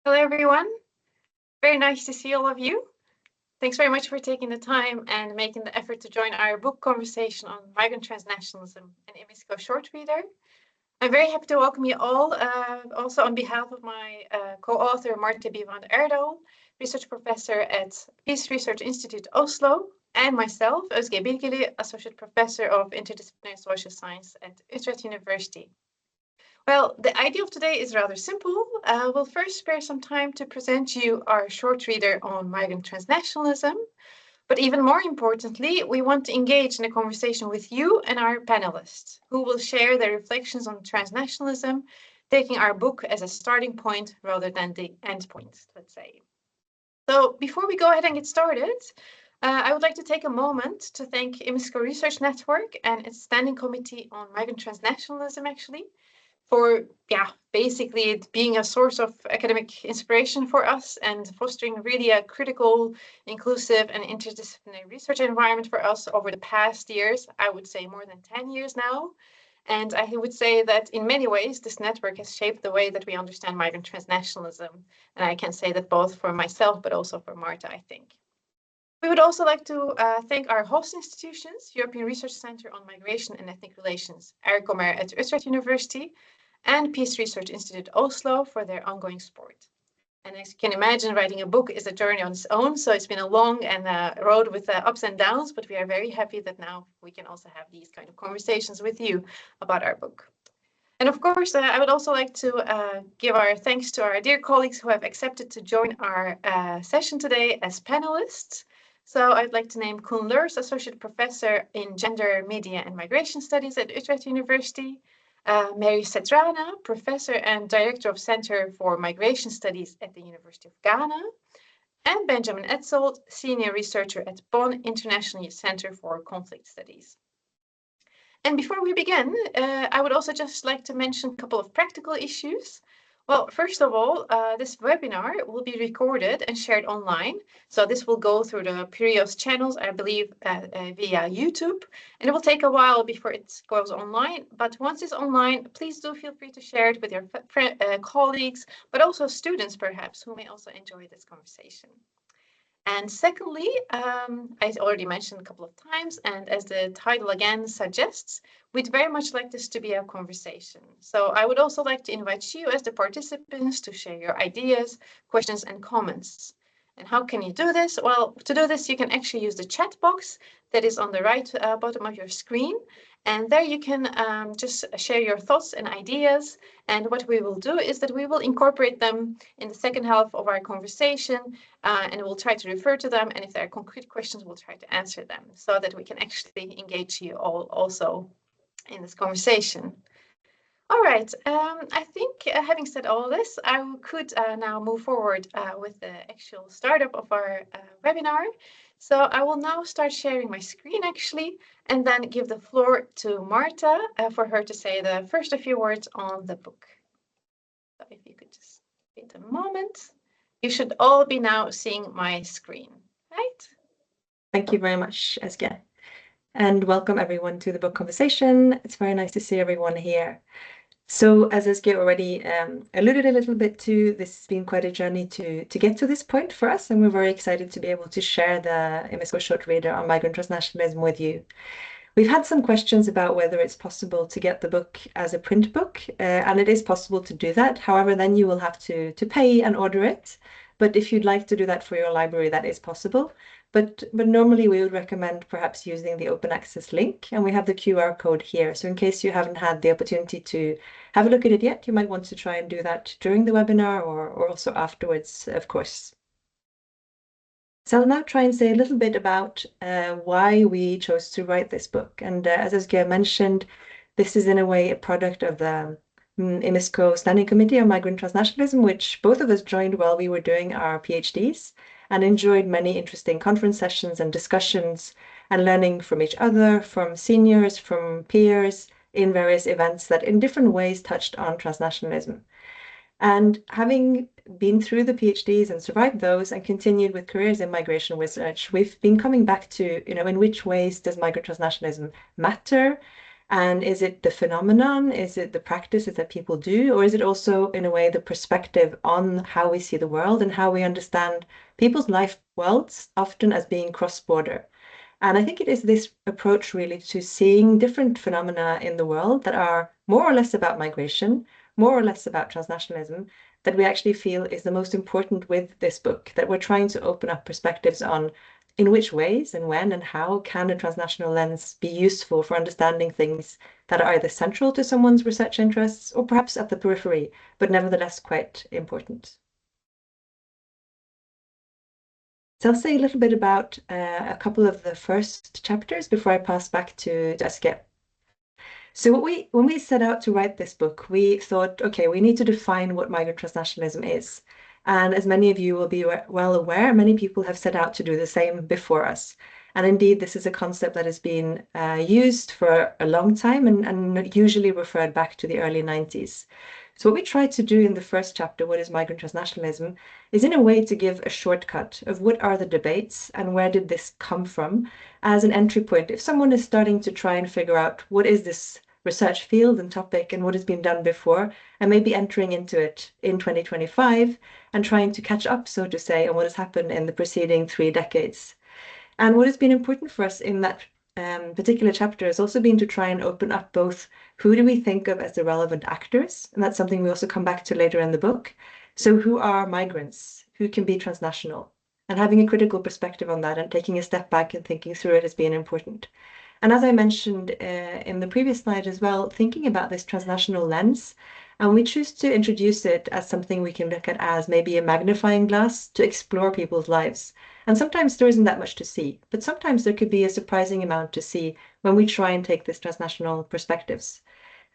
Hello, everyone. Very nice to see all of you. Thanks very much for taking the time and making the effort to join our book conversation on migrant transnationalism and IMISCOE Short Reader. I'm very happy to welcome you all, also on behalf of my co-author Marta Bivand Erdal, research professor at Peace Research Institute Oslo, and myself, Özge Bilgili, associate professor of interdisciplinary social science at Utrecht University. Well, the idea of today is rather simple. We'll first spare some time to present you our short reader on migrant transnationalism. But even more importantly, we want to engage in a conversation with you and our panelists, who will share their reflections on transnationalism, taking our book as a starting point rather than the end point, let's say. So before we go ahead and get started, I would like to take a moment to thank IMISCOE Research Network and its Standing Committee on Migrant Transnationalism, actually, for basically it being a source of academic inspiration for us and fostering really a critical, inclusive and interdisciplinary research environment for us over the past years. I would say more than 10 years now. And I would say that in many ways, this network has shaped the way that we understand migrant transnationalism. And I can say that both for myself, but also for Marta, I think. We would also like to thank our host institutions, European Research Center on Migration and Ethnic Relations, IMISCOE at Utrecht University, and Peace Research Institute Oslo for their ongoing support. And as you can imagine, writing a book is a journey on its own, so it's been a long road with ups and downs, but we are very happy that now we can also have these kind of conversations with you about our book. And of course, I would also like to give our thanks to our dear colleagues who have accepted to join our session today as panelists. So I'd like to name Koen Leurs, Associate Professor in Gender, Media and Migration Studies at Utrecht University, Mary Setrana, Professor and Director of Center for Migration Studies at the University of Ghana, and Benjamin Etzold, Senior Researcher at Bonn International Center for Conflict Studies. And before we begin, I would also just like to mention a couple of practical issues. Well, first of all, this webinar will be recorded and shared online. So this will go through the Pirios channels, I believe, via YouTube. And it will take a while before it goes online. But once it's online, please do feel free to share it with your colleagues, but also students, perhaps, who may also enjoy this conversation. And secondly, I already mentioned a couple of times, and as the title again suggests, we'd very much like this to be a conversation. So I would also like to invite you as the participants to share your ideas, questions, and comments. And how can you do this? Well, to do this, you can actually use the chat box that is on the right bottom of your screen. And there you can just share your thoughts and ideas. And what we will do is that we will incorporate them in the second half of our conversation, and we'll try to refer to them. And if there are concrete questions, we'll try to answer them so that we can actually engage you all also in this conversation. All right, I think having said all this, I could now move forward with the actual startup of our webinar. So I will now start sharing my screen actually, and then give the floor to Marta for her to say the first a few words on the book. So if you could just wait a moment. You should all be now seeing my screen, right? Thank you very much, Özge. And welcome everyone to the book conversation. It's very nice to see everyone here. So as Özge already alluded a little bit to, this has been quite a journey to get to this point for us, and we're very excited to be able to share the IMISCOE Short Reader on migrant transnationalism with you. We've had some questions about whether it's possible to get the book as a print book, and it is possible to do that. However, then you will have to pay and order it. But if you'd like to do that for your library, that is possible. But normally we would recommend perhaps using the open access link, and we have the QR code here. So in case you haven't had the opportunity to have a look at it yet, you might want to try and do that during the webinar or also afterwards, of course. So I'll now try and say a little bit about why we chose to write this book. And as Özge mentioned, this is in a way a product of the IMISCOE Standing Committee on Migrant Transnationalism, which both of us joined while we were doing our PhDs, and enjoyed many interesting conference sessions and discussions and learning from each other, from seniors, from peers in various events that in different ways touched on transnationalism. And having been through the PhDs and survived those and continued with careers in migration research, we've been coming back to, in which ways does migrant transnationalism matter? And is it the phenomenon? Is it the practices that people do? Or is it also, in a way, the perspective on how we see the world and how we understand people's life worlds, often as being cross-border? And I think it is this approach really to seeing different phenomena in the world that are more or less about migration, more or less about transnationalism, that we actually feel is the most important with this book, that we're trying to open up perspectives on in which ways and when and how can a transnational lens be useful for understanding things that are either central to someone's research interests or perhaps at the periphery, but nevertheless quite important. So I'll say a little bit about a couple of the first chapters before I pass back to Özge. So when we set out to write this book, we thought, okay, we need to define what migrant transnationalism is. And as many of you will be well aware, many people have set out to do the same before us. And indeed, this is a concept that has been used for a long time and usually referred back to the early 90s. So what we tried to do in the first chapter, What is Migrant Transnationalism, is in a way to give a shortcut of what are the debates and where did this come from as an entry point. If someone is starting to try and figure out what is this research field and topic and what has been done before, and maybe entering into it in 2025 and trying to catch up, so to say, on what has happened in the preceding 3 decades. And what has been important for us in that particular chapter has also been to try and open up both who do we think of as the relevant actors, and that's something we also come back to later in the book. So who are migrants? Who can be transnational? And having a critical perspective on that and taking a step back and thinking through it has been important. And as I mentioned in the previous slide as well, thinking about this transnational lens, and we choose to introduce it as something we can look at as maybe a magnifying glass to explore people's lives. And sometimes there isn't that much to see, but sometimes there could be a surprising amount to see when we try and take this transnational perspectives.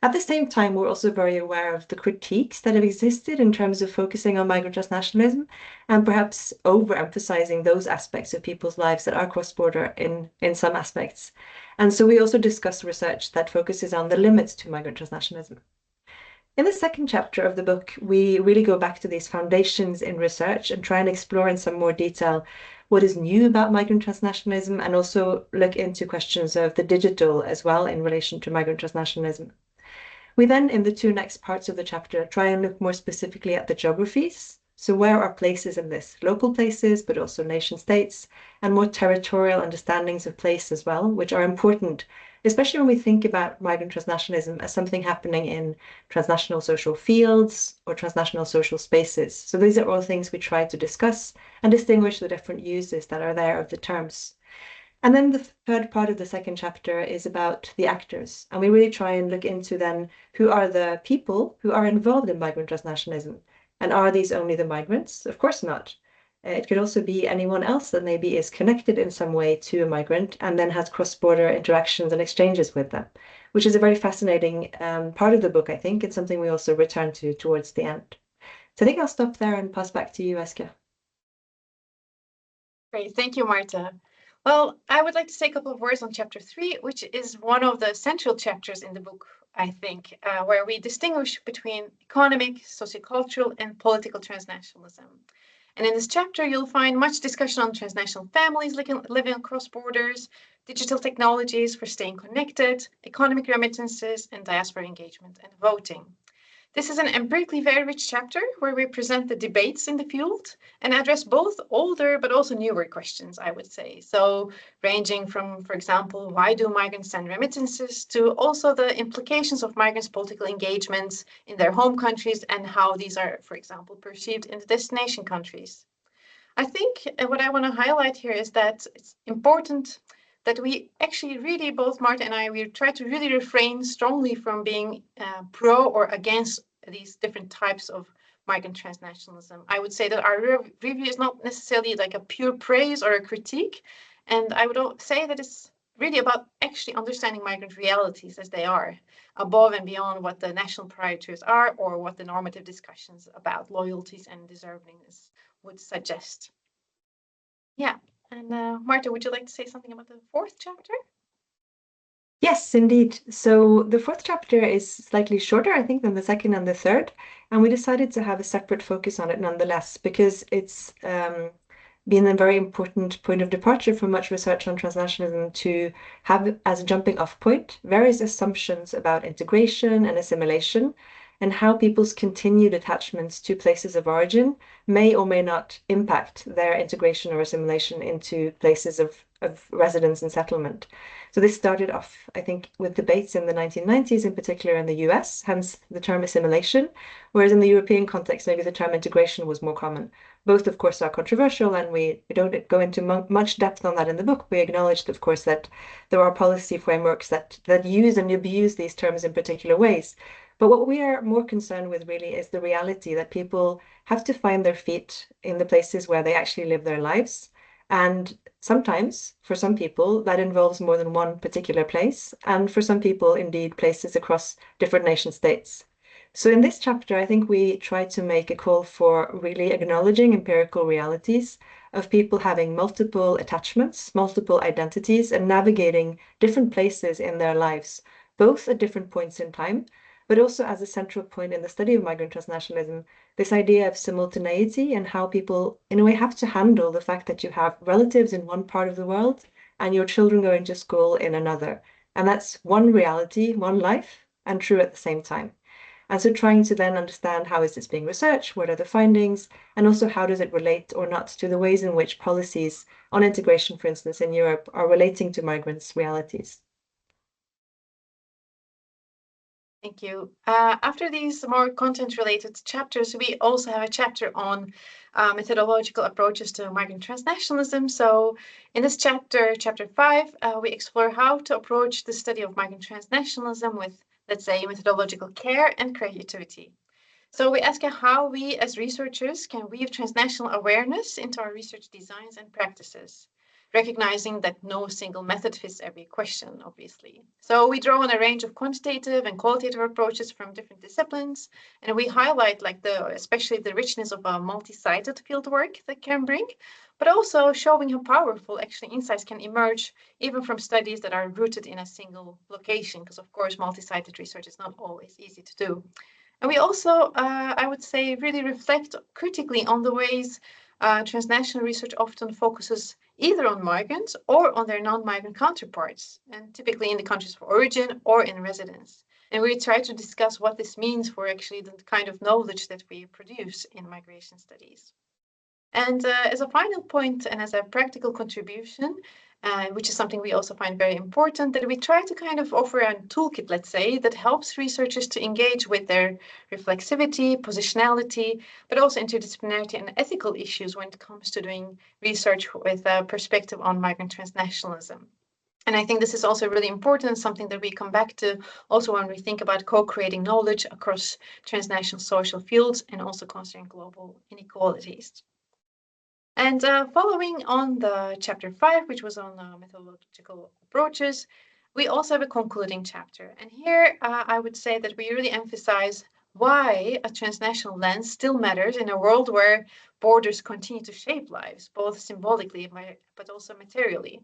At the same time, we're also very aware of the critiques that have existed in terms of focusing on migrant transnationalism and perhaps overemphasizing those aspects of people's lives that are cross-border in some aspects. And so we also discuss research that focuses on the limits to migrant transnationalism. In the second chapter of the book, we really go back to these foundations in research and try and explore in some more detail what is new about migrant transnationalism and also look into questions of the digital as well in relation to migrant transnationalism. We then, in the 2 next parts of the chapter, try and look more specifically at the geographies. So where are places in this? Local places, but also nation states, and more territorial understandings of place as well, which are important, especially when we think about migrant transnationalism as something happening in transnational social fields or transnational social spaces. So these are all things we try to discuss and distinguish the different uses that are there of the terms. And then the third part of the second chapter is about the actors. And we really try and look into then who are the people who are involved in migrant transnationalism. And are these only the migrants? Of course not. It could also be anyone else that maybe is connected in some way to a migrant and then has cross-border interactions and exchanges with them, which is a very fascinating part of the book, I think. It's something we also return to towards the end. So I think I'll stop there and pass back to you, Özge. Great, thank you, Marta. Well, I would like to say a couple of words on chapter 3, which is one of the central chapters in the book, I think, where we distinguish between economic, sociocultural, and political transnationalism. And in this chapter, you'll find much discussion on transnational families living across borders, digital technologies for staying connected, economic remittances, and diaspora engagement and voting. This is an empirically very rich chapter where we present the debates in the field and address both older but also newer questions, I would say. So ranging from, for example, why do migrants send remittances, to also the implications of migrants' political engagements in their home countries and how these are, for example, perceived in the destination countries. I think what I want to highlight here is that it's important that we actually really, both Marta and I, we try to really refrain strongly from being pro or against these different types of migrant transnationalism. I would say that our review is not necessarily like a pure praise or a critique. And I would say that it's really about actually understanding migrant realities as they are, above and beyond what the national priorities are or what the normative discussions about loyalties and deservingness would suggest. Yeah. And Marta, would you like to say something about the 4th chapter? Yes, indeed. So the 4th chapter is slightly shorter, I think, than the 2nd and the 3rd. And we decided to have a separate focus on it nonetheless, because it's been a very important point of departure for much research on transnationalism to have as a jumping off point various assumptions about integration and assimilation and how people's continued attachments to places of origin may or may not impact their integration or assimilation into places of residence and settlement. So this started off, I think, with debates in the 1990s, in particular in the US, hence the term assimilation, whereas in the European context, maybe the term integration was more common. Both, of course, are controversial, and we don't go into much depth on that in the book. We acknowledged, of course, that there are policy frameworks that use and abuse these terms in particular ways. But what we are more concerned with really is the reality that people have to find their feet in the places where they actually live their lives. And sometimes, for some people, that involves more than one particular place, and for some people, indeed, places across different nation states. So in this chapter, I think we try to make a call for really acknowledging empirical realities of people having multiple attachments, multiple identities, and navigating different places in their lives, both at different points in time, but also as a central point in the study of migrant transnationalism, this idea of simultaneity and how people, in a way, have to handle the fact that you have relatives in one part of the world and your children going to school in another. And that's one reality, one life, and true at the same time. And so trying to then understand how is this being researched, what are the findings, and also how does it relate or not to the ways in which policies on integration, for instance, in Europe are relating to migrants' realities. Thank you. After these more content-related chapters, we also have a chapter on methodological approaches to migrant transnationalism. So in this chapter, chapter 5, we explore how to approach the study of migrant transnationalism with, let's say, methodological care and creativity. So we ask how we as researchers can weave transnational awareness into our research designs and practices, recognizing that no single method fits every question, obviously. So we draw on a range of quantitative and qualitative approaches from different disciplines, and we highlight especially the richness of a multi-sided fieldwork that can bring, but also showing how powerful actually insights can emerge even from studies that are rooted in a single location, because of course multi-sided research is not always easy to do. And we also, I would say, really reflect critically on the ways transnational research often focuses either on migrants or on their non-migrant counterparts, and typically in the countries of origin or in residence. And we try to discuss what this means for actually the kind of knowledge that we produce in migration studies. And as a final point and as a practical contribution, which is something we also find very important, that we try to kind of offer a toolkit, let's say, that helps researchers to engage with their reflexivity, positionality, but also interdisciplinarity and ethical issues when it comes to doing research with a perspective on migrant transnationalism. And I think this is also really important, something that we come back to also when we think about co-creating knowledge across transnational social fields and also considering global inequalities. And following on the chapter 5, which was on methodological approaches, we also have a concluding chapter. And here I would say that we really emphasize why a transnational lens still matters in a world where borders continue to shape lives, both symbolically but also materially.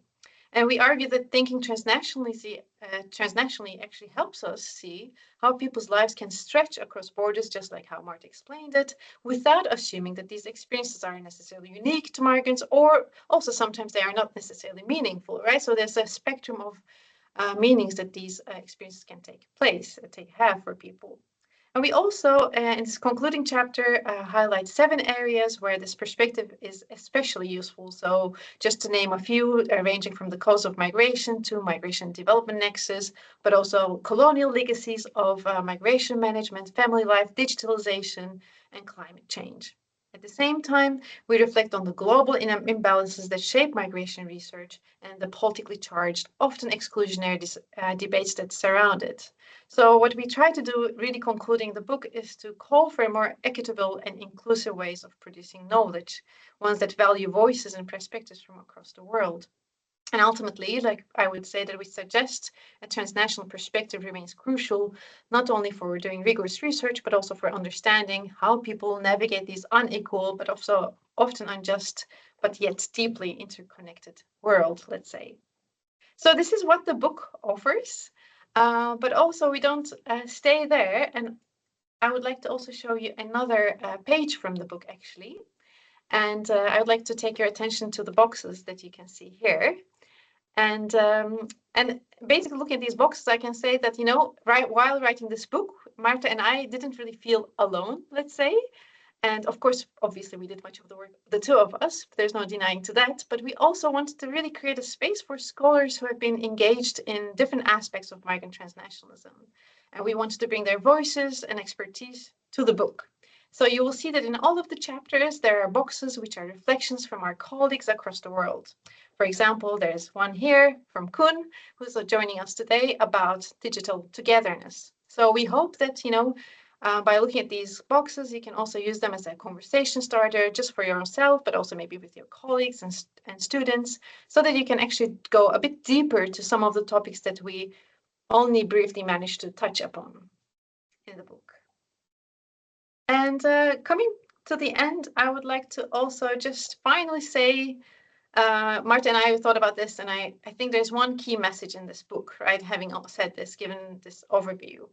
And we argue that thinking transnationally actually helps us see how people's lives can stretch across borders, just like how Marta explained it, without assuming that these experiences are necessarily unique to migrants, or also sometimes they are not necessarily meaningful, right? So there's a spectrum of meanings that these experiences can have for people. And we also, in this concluding chapter, highlight 7 areas where this perspective is especially useful. So just to name a few, ranging from the cause of migration to migration development nexus, but also colonial legacies of migration management, family life, digitalization, and climate change. At the same time, we reflect on the global imbalances that shape migration research and the politically charged, often exclusionary debates that surround it. So what we try to do, really concluding the book, is to call for more equitable and inclusive ways of producing knowledge, ones that value voices and perspectives from across the world. And ultimately, like I would say that we suggest a transnational perspective remains crucial, not only for doing rigorous research, but also for understanding how people navigate these unequal, but also often unjust, but yet deeply interconnected world, let's say. So this is what the book offers, but also we don't stay there. And I would like to also show you another page from the book, actually. And I would like to take your attention to the boxes that you can see here. And basically looking at these boxes, I can say that, while writing this book, Marta and I didn't really feel alone, let's say. And of course, obviously, we did much of the work, the two of us, there's no denying to that. But we also wanted to really create a space for scholars who have been engaged in different aspects of migrant transnationalism. And we wanted to bring their voices and expertise to the book. So you will see that in all of the chapters, there are boxes which are reflections from our colleagues across the world. For example, there's one here from Koen, who's joining us today about digital togetherness. So we hope that, by looking at these boxes, you can also use them as a conversation starter just for yourself, but also maybe with your colleagues and students, so that you can actually go a bit deeper to some of the topics that we only briefly managed to touch upon in the book. And coming to the end, I would like to also just finally say, Marta and I thought about this, and I think there's one key message in this book, right? Having said this, given this overview.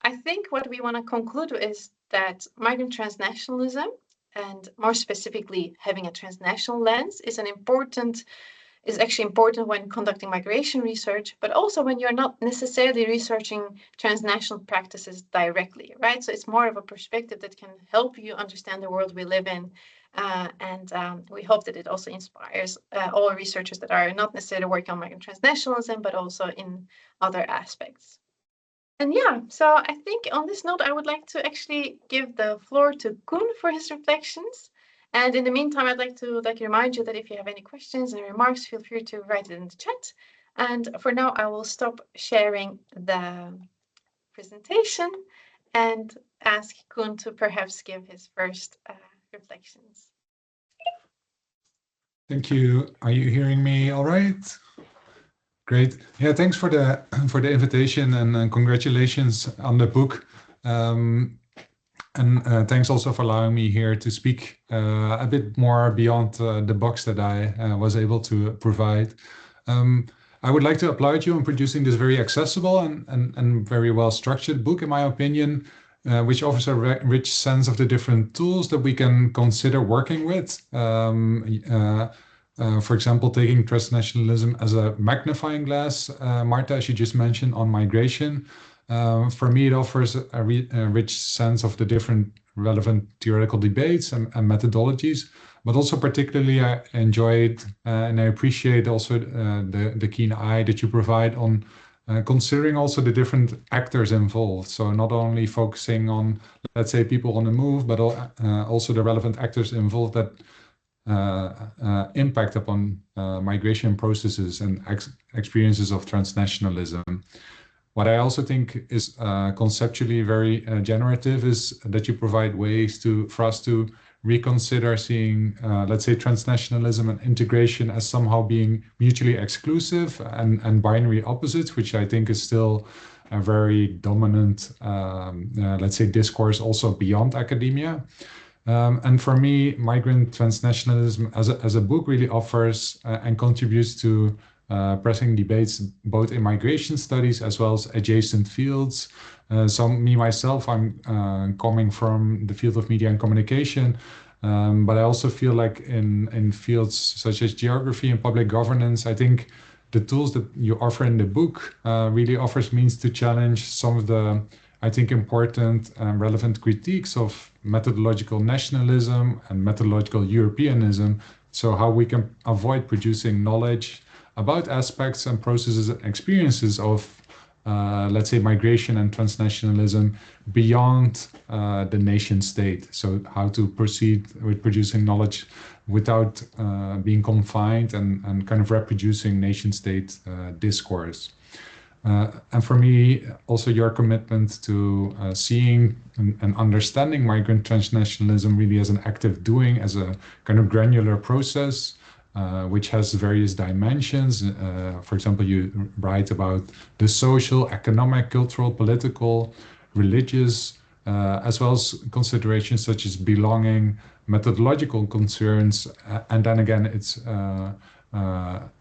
I think what we want to conclude is that migrant transnationalism, and more specifically having a transnational lens, is actually important when conducting migration research, but also when you're not necessarily researching transnational practices directly, right? So it's more of a perspective that can help you understand the world we live in. And we hope that it also inspires all researchers that are not necessarily working on migrant transnationalism, but also in other aspects. And yeah, so I think on this note, I would like to actually give the floor to Koen for his reflections. And in the meantime, I'd like to remind you that if you have any questions and remarks, feel free to write it in the chat. And for now, I will stop sharing the presentation and ask Koen to perhaps give his first reflections. Thank you. Are you hearing me all right? Great. Yeah, thanks for the invitation, and congratulations on the book. And thanks also for allowing me here to speak a bit more beyond the box that I was able to provide. I would like to applaud you on producing this very accessible and very well structured book, in my opinion, which offers a rich sense of the different tools that we can consider working with. For example, taking transnationalism as a magnifying glass, Marta, as you just mentioned, on migration. For me, it offers a rich sense of the different relevant theoretical debates and methodologies, but also particularly I enjoyed and I appreciate also the keen eye that you provide on considering also the different actors involved. So not only focusing on, let's say, people on the move, but also the relevant actors involved that impact upon migration processes and experiences of transnationalism. What I also think is conceptually very generative is that you provide ways for us to reconsider seeing, let's say, transnationalism and integration as somehow being mutually exclusive and binary opposites, which I think is still a very dominant, let's say, discourse also beyond academia. And for me, Migrant Transnationalism as a book really offers and contributes to pressing debates both in migration studies as well as adjacent fields. So myself, I'm coming from the field of media and communication, but I also feel like in fields such as geography and public governance, I think the tools that you offer in the book really offers means to challenge some of the, I think, important and relevant critiques of methodological nationalism and methodological Europeanism. So how we can avoid producing knowledge about aspects and processes and experiences of, let's say, migration and transnationalism beyond the nation state. So how to proceed with producing knowledge without being confined and kind of reproducing nation state discourse. And for me, also your commitment to seeing and understanding migrant transnationalism really as an active doing, as a kind of granular process, which has various dimensions. For example, you write about the social, economic, cultural, political, religious, as well as considerations such as belonging, methodological concerns, and then again, its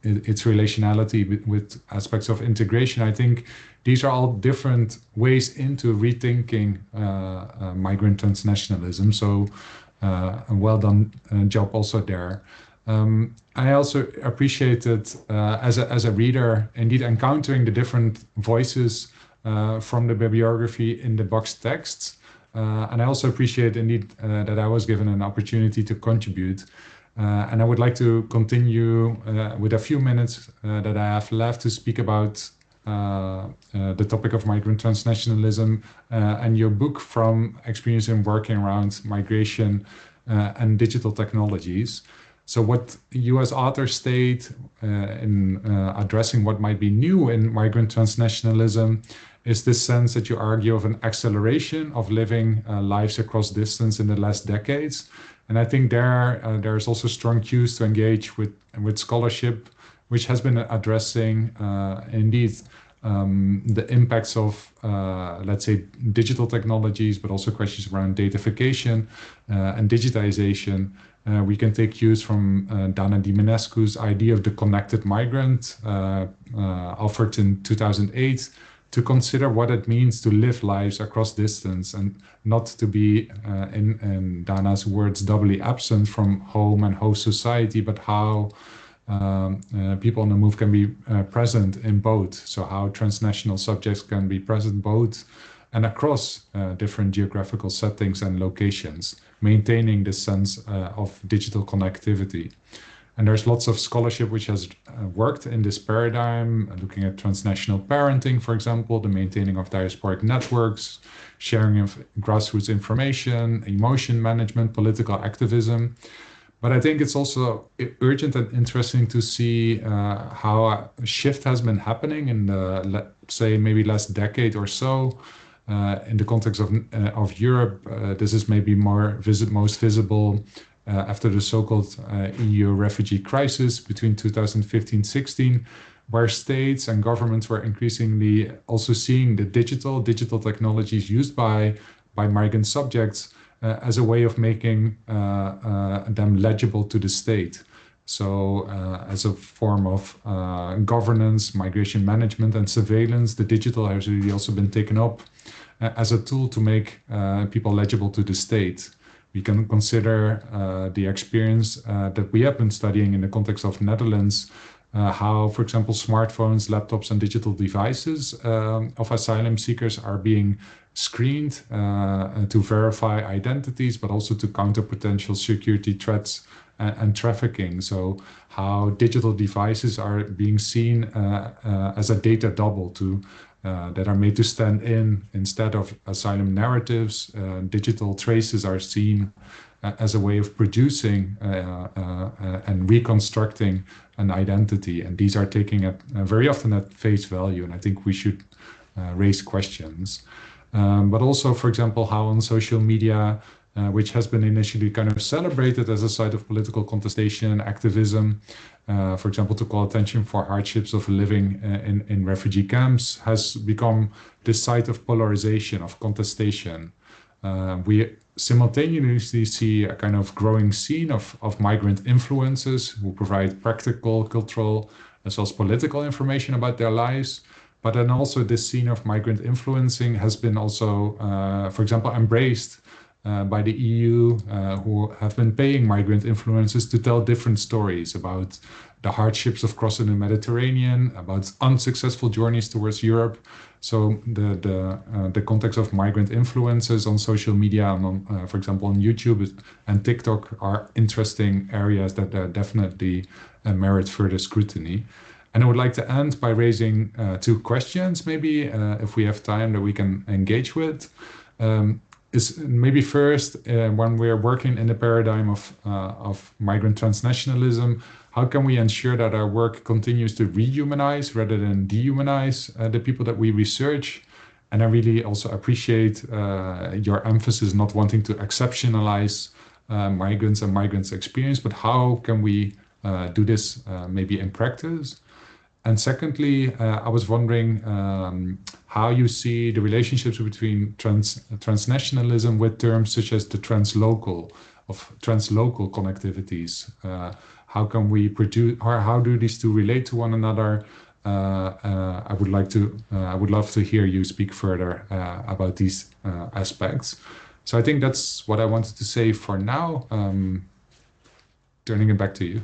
relationality with aspects of integration. I think these are all different ways into rethinking migrant transnationalism. So a well done job also there. I also appreciated as a reader, indeed encountering the different voices from the bibliography in the box texts. And I also appreciate indeed that I was given an opportunity to contribute. And I would like to continue with a few minutes that I have left to speak about the topic of migrant transnationalism and your book from experience in working around migration and digital technologies. So what you as authors state in addressing what might be new in migrant transnationalism is this sense that you argue of an acceleration of living lives across distance in the last decades. And I think there's also strong cues to engage with scholarship, which has been addressing indeed the impacts of, let's say, digital technologies, but also questions around datafication and digitization. We can take cues from Dana Diminescu's idea of the connected migrant, offered in 2008, to consider what it means to live lives across distance and not to be, in Dana's words, doubly absent from home and host society, but how people on the move can be present in both. So how transnational subjects can be present both and across different geographical settings and locations, maintaining this sense of digital connectivity. And there's lots of scholarship which has worked in this paradigm, looking at transnational parenting, for example, the maintaining of diasporic networks, sharing of grassroots information, emotion management, political activism. But I think it's also urgent and interesting to see how a shift has been happening in the, let's say, maybe last decade or so. In the context of Europe, this is maybe most visible after the so-called EU refugee crisis between 2015-16, where states and governments were increasingly also seeing the digital technologies used by migrant subjects as a way of making them legible to the state. So as a form of governance, migration management, and surveillance, the digital has really also been taken up as a tool to make people legible to the state. We can consider the experience that we have been studying in the context of Netherlands, how, for example, smartphones, laptops, and digital devices of asylum seekers are being screened to verify identities, but also to counter potential security threats and trafficking. So how digital devices are being seen as a data double that are made to stand in instead of asylum narratives. Digital traces are seen as a way of producing and reconstructing an identity. And these are taken at very often at face value. And I think we should raise questions. But also, for example, how on social media, which has been initially kind of celebrated as a site of political contestation and activism, for example, to call attention for hardships of living in refugee camps, has become this site of polarization, of contestation. We simultaneously see a kind of growing scene of migrant influencers who provide practical, cultural, as well as political information about their lives. But then also this scene of migrant influencing has been also, for example, embraced by the EU, who have been paying migrant influencers to tell different stories about the hardships of crossing the Mediterranean, about unsuccessful journeys towards Europe. So the context of migrant influencers on social media, and on, for example, on YouTube and TikTok, are interesting areas that definitely merit further scrutiny. And I would like to end by raising two questions, maybe, if we have time, that we can engage with. Is maybe first, when we're working in the paradigm of migrant transnationalism, how can we ensure that our work continues to rehumanize rather than dehumanize the people that we research? And I really also appreciate your emphasis not wanting to exceptionalize migrants and migrants' experience, but how can we do this maybe in practice? And secondly, I was wondering how you see the relationships between transnationalism with terms such as the translocal connectivities. How can we produce, or how do these two relate to one another? I would love to hear you speak further about these aspects. So I think that's what I wanted to say for now. Turning it back to you.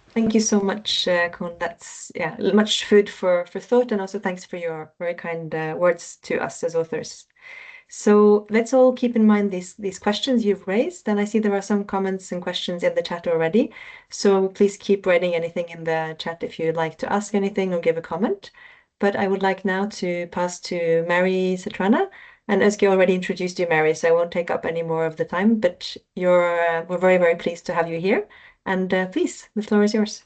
Thank you so much, Koen. That's much food for thought, and also thanks for your very kind words to us as authors. So let's all keep in mind these questions you've raised, and I see there are some comments and questions in the chat already. So please keep writing anything in the chat if you'd like to ask anything or give a comment. But I would like now to pass to Mary Setrana, and Özge already introduced you, Mary, so I won't take up any more of the time. But we're very, very pleased to have you here, and please, the floor is yours.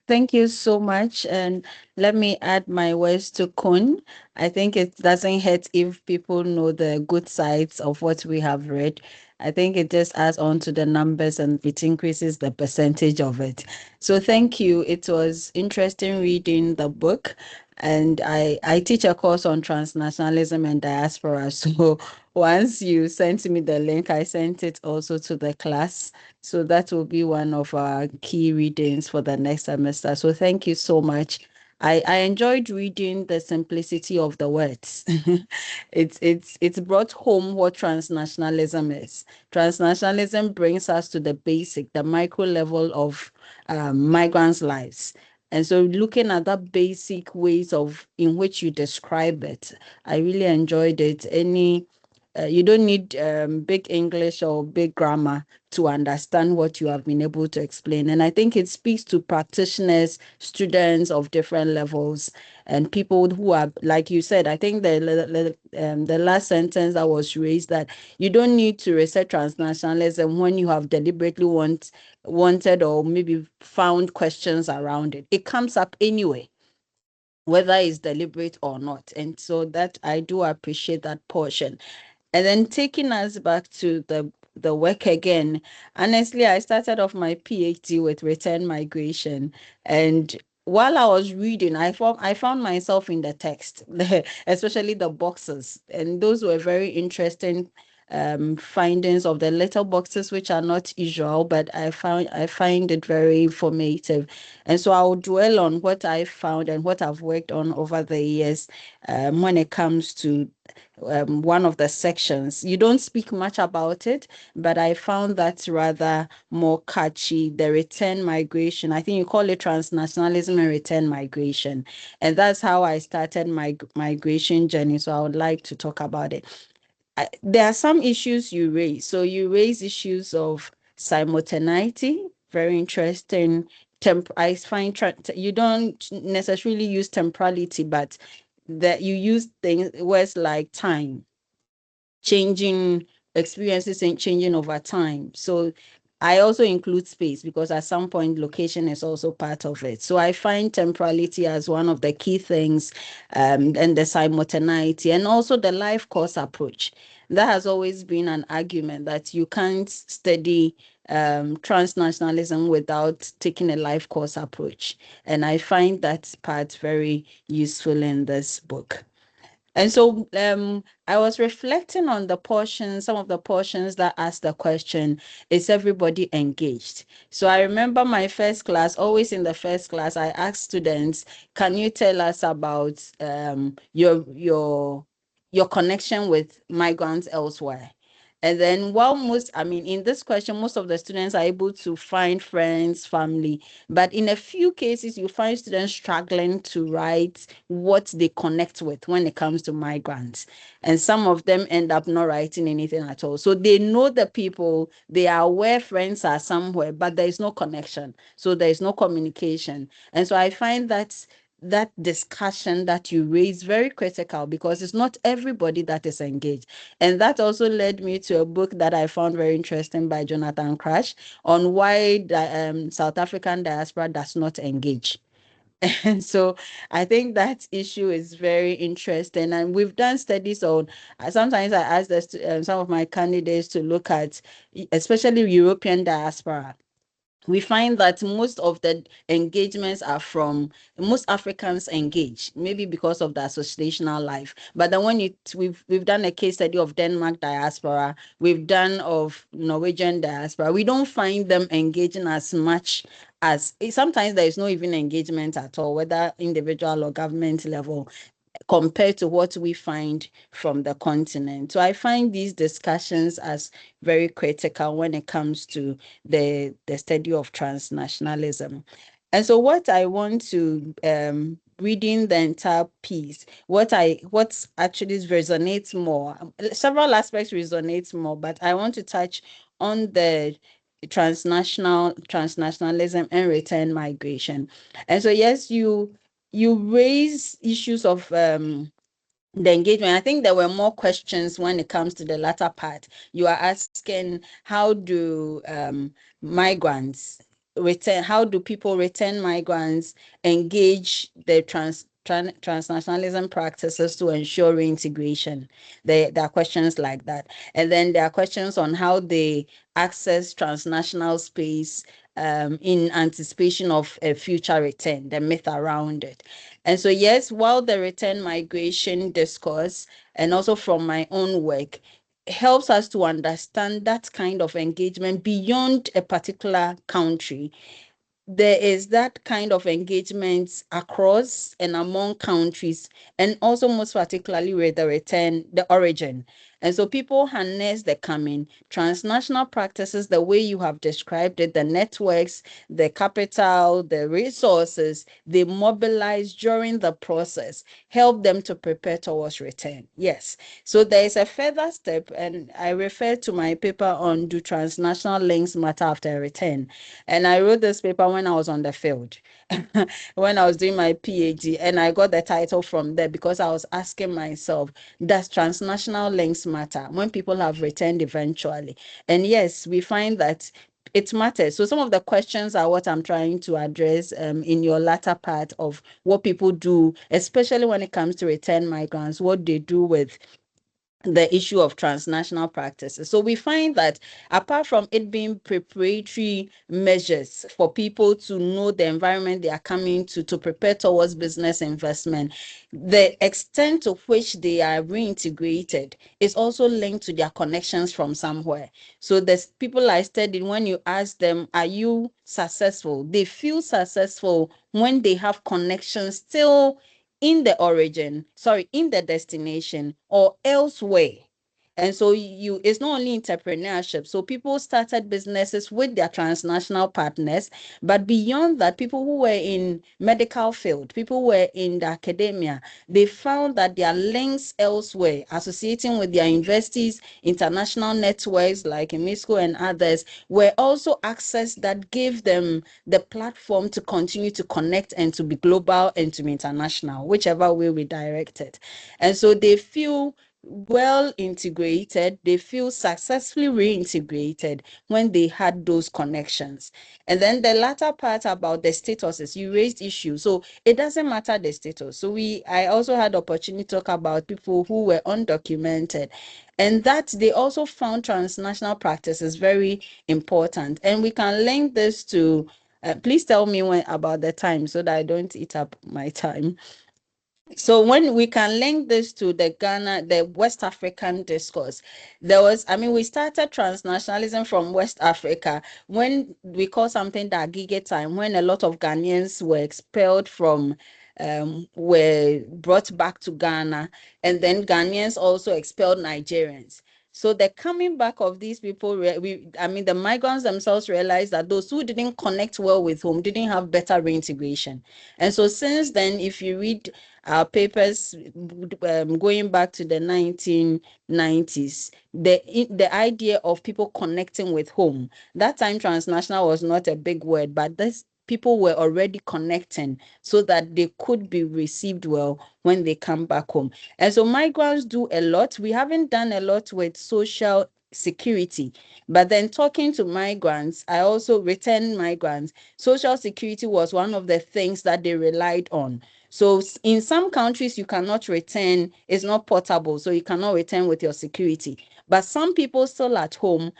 Thank you so much. And let me add my words to Koen. I think it doesn't hurt if people know the good sides of what we have read. I think it just adds on to the numbers and it increases the percentage of it. So thank you. It was interesting reading the book. And I teach a course on transnationalism and diaspora. So once you sent me the link, I sent it also to the class. So that will be one of our key readings for the next semester. So thank you so much. I enjoyed reading the simplicity of the words. It's brought home what transnationalism is. Transnationalism brings us to the basic, the micro level of migrants' lives. And so looking at that basic ways of in which you describe it, I really enjoyed it. You don't need big English or big grammar to understand what you have been able to explain. And I think it speaks to practitioners, students of different levels, and people who are, like you said, I think the last sentence that was raised, that you don't need to research transnationalism when you have deliberately wanted or maybe found questions around it. It comes up anyway, whether it's deliberate or not. And so that I do appreciate that portion. And then taking us back to the work again, honestly, I started off my PhD with return migration. And while I was reading, I found myself in the text, especially the boxes. And those were very interesting findings of the little boxes, which are not usual, but I find it very informative. And so I'll dwell on what I found and what I've worked on over the years when it comes to one of the sections. You don't speak much about it, but I found that rather more catchy, the return migration. I think you call it transnationalism and return migration. And that's how I started my migration journey. So I would like to talk about it. There are some issues you raise. So you raise issues of simultaneity, very interesting. I find you don't necessarily use temporality, but that you use things words like time, changing experiences and changing over time. So I also include space because at some point location is also part of it. So I find temporality as one of the key things, and the simultaneity, and also the life course approach. That has always been an argument that you can't study transnationalism without taking a life course approach. And I find that part very useful in this book. And so I was reflecting on some of the portions that asked the question, is everybody engaged? So I remember my first class, always in the first class, I asked students, can you tell us about your connection with migrants elsewhere? And then in this question, most of the students are able to find friends, family, but in a few cases, you find students struggling to write what they connect with when it comes to migrants. And some of them end up not writing anything at all. So they know the people, they are aware friends are somewhere, but there is no connection. So there is no communication. And so I find that discussion that you raise very critical because it's not everybody that is engaged. And that also led me to a book that I found very interesting by Jonathan Crash on why the South African diaspora does not engage. And so I think that issue is very interesting. And we've done studies on, sometimes I ask some of my candidates to look at, especially European diaspora. We find that most of the engagements are from most Africans engage, maybe because of the associational life. But then when we've done a case study of Denmark diaspora, we've done of Norwegian diaspora, we don't find them engaging as much as sometimes there is no even engagement at all, whether individual or government level, compared to what we find from the continent. So I find these discussions as very critical when it comes to the study of transnationalism. And so what I want to reading the entire piece, what actually resonates more, several aspects resonate more, but I want to touch on the transnationalism and return migration. And so yes, you raise issues of the engagement. I think there were more questions when it comes to the latter part. You are asking, how do migrants return, how do people return migrants engage the transnationalism practices to ensure reintegration? There are questions like that. And then there are questions on how they access transnational space in anticipation of a future return, the myth around it. And so, yes, while the return migration discourse, and also from my own work, helps us to understand that kind of engagement beyond a particular country, there is that kind of engagement across and among countries, and also most particularly with the origin. And so people harness the coming transnational practices the way you have described it, the networks, the capital, the resources they mobilize during the process, help them to prepare towards return. Yes. So there is a further step, and I refer to my paper on Do Transnational Links Matter After Return? And I wrote this paper when I was on the field, when I was doing my PhD, and I got the title from there because I was asking myself, does transnational links matter when people have returned eventually? And yes, we find that it matters. So some of the questions are what I'm trying to address in your latter part of what people do, especially when it comes to return migrants, what they do with the issue of transnational practices. So we find that apart from it being preparatory measures for people to know the environment they are coming to prepare towards business investment, the extent to which they are reintegrated is also linked to their connections from somewhere. So the people I studied, when you ask them, are you successful? They feel successful when they have connections still in the origin, in the destination or elsewhere. And so it's not only entrepreneurship. So people started businesses with their transnational partners, but beyond that, people who were in medical field, people who were in the academia, they found that their links elsewhere, associating with their universities, international networks like IMISCOE and others, were also access that gave them the platform to continue to connect and to be global and to be international, whichever way we direct it. And so they feel well integrated, they feel successfully reintegrated when they had those connections. And then the latter part about the statuses, you raised issues. So it doesn't matter the status. So I also had opportunity to talk about people who were undocumented, and that they also found transnational practices very important. And we can link this to please tell me when about the time so that I don't eat up my time. So when we can link this to the West African discourse, we started transnationalism from West Africa when we call something the Agige time, when a lot of Ghanaians were expelled from, were brought back to Ghana, and then Ghanaians also expelled Nigerians. So the coming back of these people, the migrants themselves realized that those who didn't connect well with home didn't have better reintegration. And so since then, if you read our papers going back to the 1990s, the idea of people connecting with home, that time transnational was not a big word, but this people were already connecting so that they could be received well when they come back home. And so migrants do a lot. We haven't done a lot with social security, but then talking to migrants, I also returned migrants. Social security was one of the things that they relied on. So in some countries, you cannot return, it's not portable, so you cannot return with your security. But some people still at home,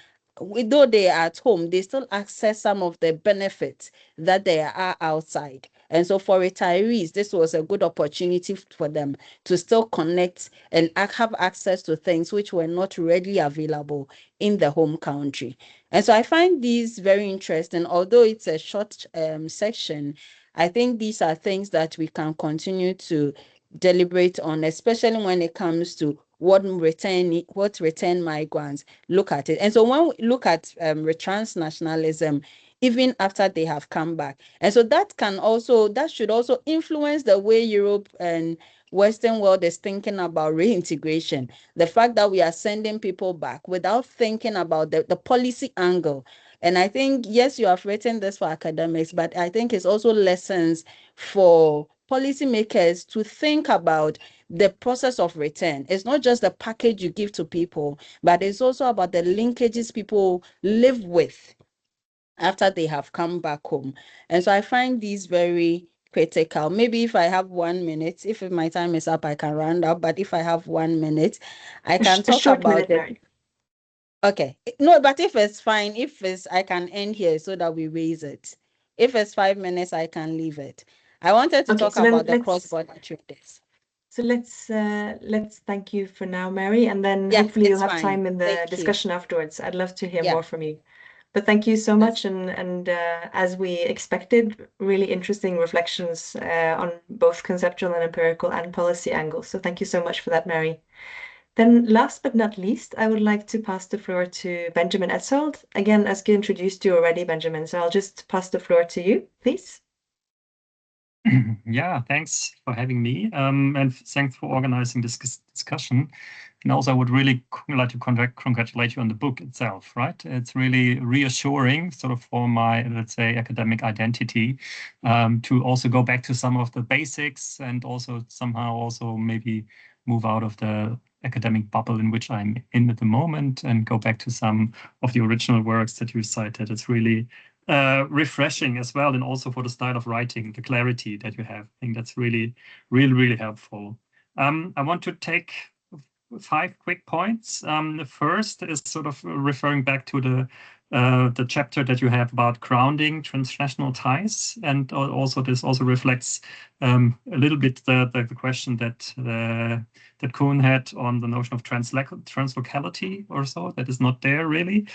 though they are at home, they still access some of the benefits that they are outside. And so for retirees, this was a good opportunity for them to still connect and have access to things which were not readily available in the home country. And so I find these very interesting, although it's a short section. I think these are things that we can continue to deliberate on, especially when it comes to what return migrants look at it. And so when we look at transnationalism, even after they have come back, and so that should also influence the way Europe and Western world is thinking about reintegration. The fact that we are sending people back without thinking about the policy angle. And I think, yes, you have written this for academics, but I think it's also lessons for policymakers to think about the process of return. It's not just the package you give to people, but it's also about the linkages people live with after they have come back home. And so I find these very critical. Maybe if I have 1 minute, if my time is up, I can round up. But if I have 1 minute, I can talk about it. Okay. No, but if it's fine, I can end here so that we raise it. If it's 5 minutes, I can leave it. I wanted to talk about the cross-border traders. So let's thank you for now, Mary, and then hopefully you'll have time in the discussion afterwards. I'd love to hear more from you. But thank you so much, and as we expected, really interesting reflections on both conceptual and empirical and policy angles. So thank you so much for that, Mary. Then last but not least, I would like to pass the floor to Benjamin Etzold. Again, Özge introduced you already, Benjamin, so I'll just pass the floor to you, please. Yeah, thanks for having me, and thanks for organizing this discussion. And also, I would really like to congratulate you on the book itself, right? It's really reassuring, sort of, for my, let's say, academic identity, to also go back to some of the basics and also somehow also maybe move out of the academic bubble in which I'm in at the moment and go back to some of the original works that you cited. It's really refreshing as well, and also for the style of writing, the clarity that you have. I think that's really, really, really helpful. I want to take 5 quick points. The first is sort of referring back to the chapter that you have about grounding transnational ties, and also this also reflects a little bit the question that Koen had on the notion of translocality or so, that is not there really.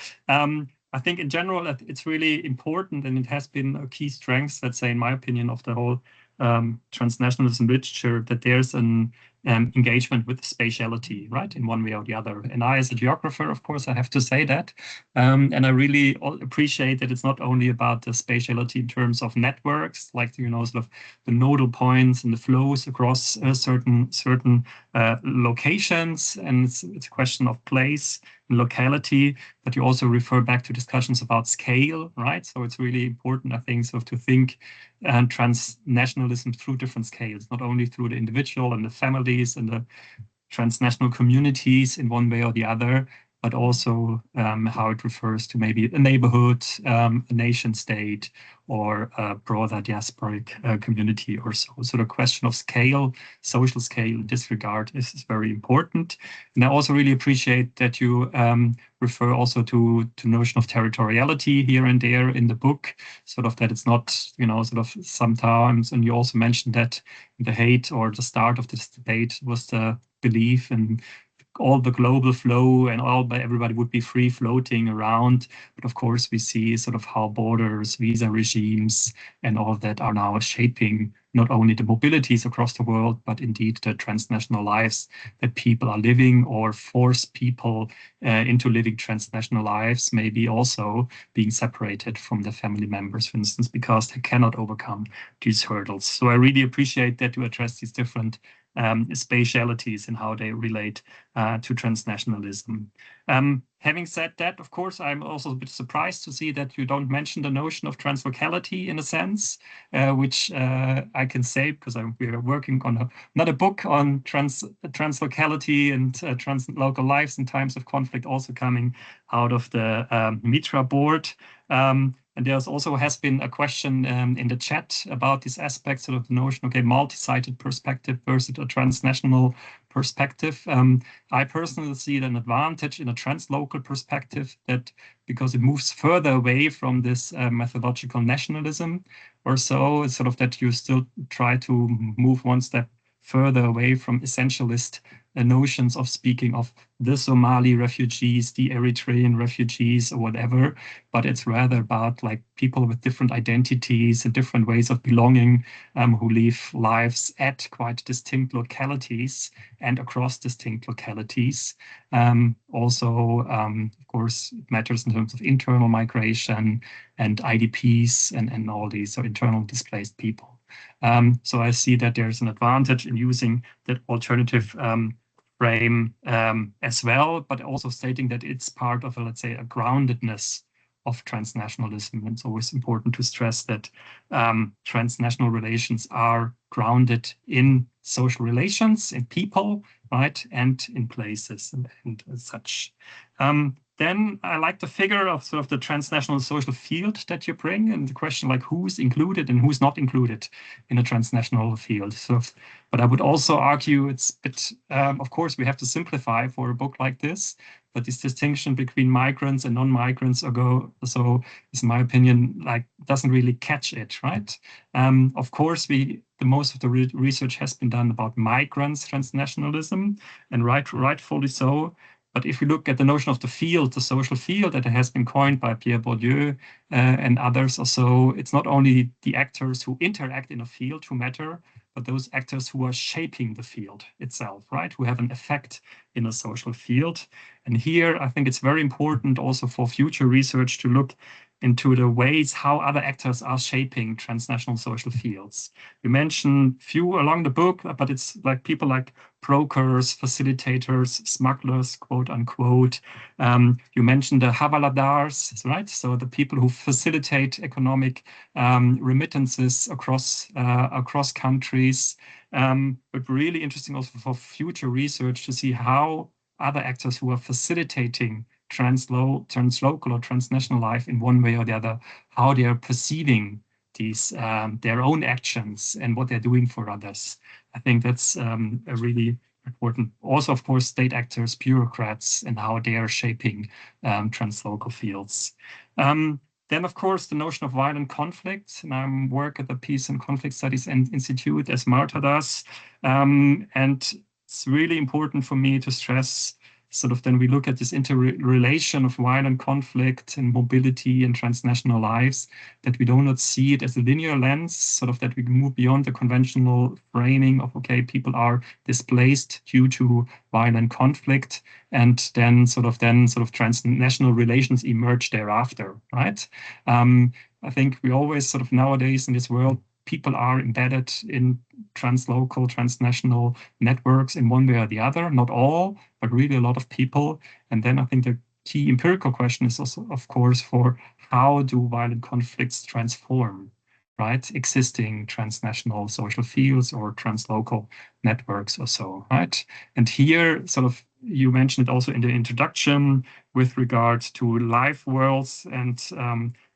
I think in general it's really important, and it has been a key strength, let's say, in my opinion, of the whole transnationalism literature, that there's an engagement with spatiality, right, in one way or the other. And I, as a geographer, of course, I have to say that. And I really appreciate that it's not only about the spatiality in terms of networks, like, sort of the nodal points and the flows across certain locations, and it's a question of place and locality, but you also refer back to discussions about scale, right? So it's really important, I think, so to think transnationalism through different scales, not only through the individual and the families and the transnational communities in one way or the other, but also how it refers to maybe a neighborhood, a nation state, or a broader diasporic community or so. So the question of scale, social scale in this regard is very important. And I also really appreciate that you refer also to notion of territoriality here and there in the book, sort of that it's not, sort of sometimes, and you also mentioned that the hate or the start of this debate was the belief in all the global flow and everybody would be free floating around. But of course, we see sort of how borders, visa regimes, and all of that are now shaping not only the mobilities across the world, but indeed the transnational lives that people are living, or force people into living transnational lives, maybe also being separated from their family members, for instance, because they cannot overcome these hurdles. So I really appreciate that you address these different spatialities and how they relate to transnationalism. Having said that, of course, I'm also a bit surprised to see that you don't mention the notion of translocality in a sense, which I can say because we are working on another book on translocality and translocal lives in times of conflict, also coming out of the Mitra board. And there's also has been a question in the chat about this aspect, sort of the notion, okay, multi-sided perspective versus a transnational perspective. I personally see an advantage in a translocal perspective, that because it moves further away from this methodological nationalism or so, it's sort of that you still try to move one step further away from essentialist notions of speaking of the Somali refugees, the Eritrean refugees, or whatever, but it's rather about like people with different identities and different ways of belonging, who live lives at quite distinct localities and across distinct localities. Also, of course, it matters in terms of internal migration and IDPs and all these, so internal displaced people. So I see that there's an advantage in using that alternative frame as well, but also stating that it's part of, let's say, a groundedness of transnationalism. It's always important to stress that transnational relations are grounded in social relations, in people, right, and in places and such. Then I like the figure of sort of the transnational social field that you bring, and the question like who's included and who's not included in a transnational field. So, but I would also argue it's a bit, of course, we have to simplify for a book like this, but this distinction between migrants and non-migrants so is, in my opinion, like doesn't really catch it, right? Of course, most of the research has been done about migrants transnationalism, and rightfully so. But if we look at the notion of the field, the social field that has been coined by Pierre Bourdieu and others also, it's not only the actors who interact in a field who matter, but those actors who are shaping the field itself, right? Who have an effect in a social field. And here, I think it's very important also for future research to look into the ways how other actors are shaping transnational social fields. You mentioned few along the book, but it's like people like brokers, facilitators, smugglers, quote unquote. You mentioned the havaladars, right? So the people who facilitate economic remittances across countries. But really interesting also for future research to see how other actors who are facilitating translocal or transnational life in one way or the other, how they are perceiving these their own actions and what they're doing for others. I think that's a really important. Also, of course, state actors, bureaucrats, and how they are shaping translocal fields. Then, of course, the notion of violent conflict. And I work at the Peace and Conflict Studies Institute, as Marta does. And it's really important for me to stress sort of then we look at this interrelation of violent conflict and mobility and transnational lives, that we do not see it as a linear lens, sort of that we move beyond the conventional framing of, okay, people are displaced due to violent conflict, and then sort of transnational relations emerge thereafter, right? I think we always sort of nowadays in this world, people are embedded in translocal, transnational networks in one way or the other, not all, but really a lot of people. And then I think the key empirical question is also, of course, for how do violent conflicts transform, right, existing transnational social fields or translocal networks or so, right? And here, sort of, you mentioned it also in the introduction with regard to life worlds and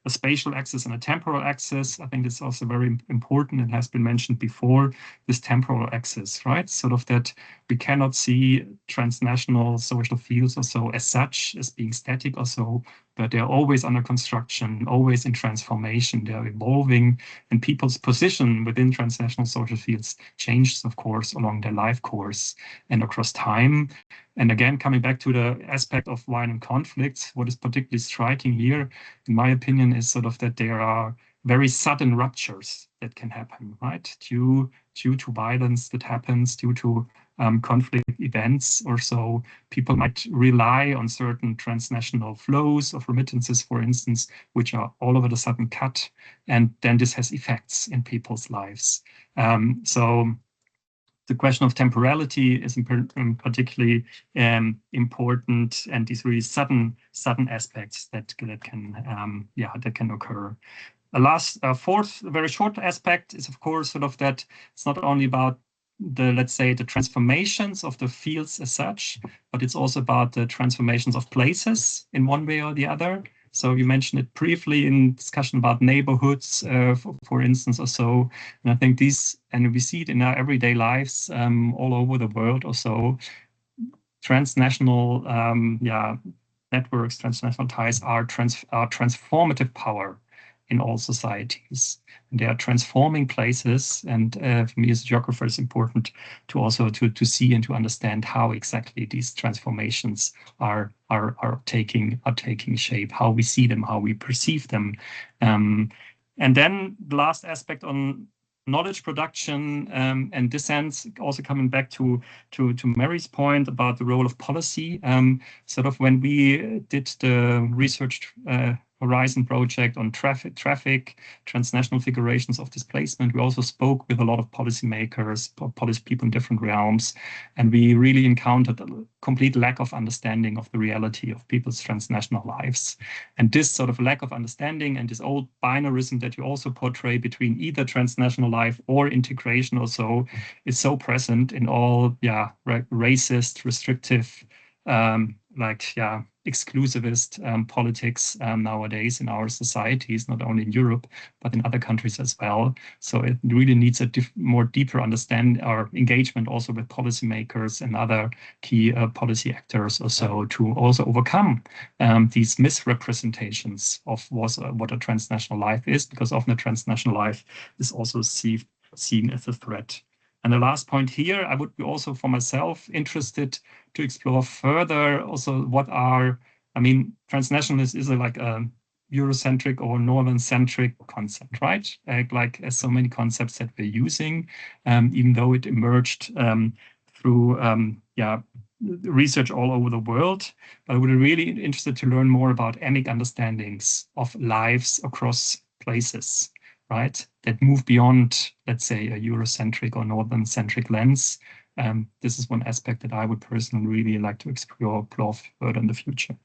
a spatial axis and a temporal axis. I think it's also very important and has been mentioned before, this temporal axis, right? Sort of that we cannot see transnational social fields or so as such, as being static or so, but they're always under construction, always in transformation, they're evolving, and people's position within transnational social fields changes, of course, along their life course and across time. And again, coming back to the aspect of violent conflicts, what is particularly striking here, in my opinion, is sort of that there are very sudden ruptures that can happen, right? Due to violence that happens, due to conflict events or so, people might rely on certain transnational flows of remittances, for instance, which are all of a sudden cut, and then this has effects in people's lives. So the question of temporality is particularly important, and these really sudden aspects that can occur. A fourth very short aspect is, of course, sort of that it's not only about the, let's say, the transformations of the fields as such, but it's also about the transformations of places in one way or the other. So you mentioned it briefly in discussion about neighborhoods, for instance, or so. And I think these, and we see it in our everyday lives all over the world or so, transnational networks, transnational ties are transformative power in all societies. And they are transforming places. And for me as a geographer, it's important to also to see and to understand how exactly these transformations are taking shape, how we see them, how we perceive them. And then the last aspect on knowledge production, and this sense, also coming back to Mary's point about the role of policy. Sort of when we did the research Horizon project on traffic, transnational figurations of displacement, we also spoke with a lot of policymakers, policy people in different realms, and we really encountered a complete lack of understanding of the reality of people's transnational lives. And this sort of lack of understanding and this old binarism that you also portray between either transnational life or integration or so is so present in all racist, restrictive, exclusivist politics nowadays in our societies, not only in Europe, but in other countries as well. So it really needs a deeper understanding or engagement also with policymakers and other key policy actors or so to also overcome these misrepresentations of what a transnational life is, because often a transnational life is also seen as a threat. And the last point here, I would be also for myself interested to explore further also transnationalism is like a Eurocentric or Northern-centric concept, right? Like as so many concepts that we're using, even though it emerged through research all over the world. But I would be really interested to learn more about emic understandings of lives across places, right, that move beyond, let's say, a Eurocentric or Northern-centric lens. This is one aspect that I would personally really like to explore further in the future.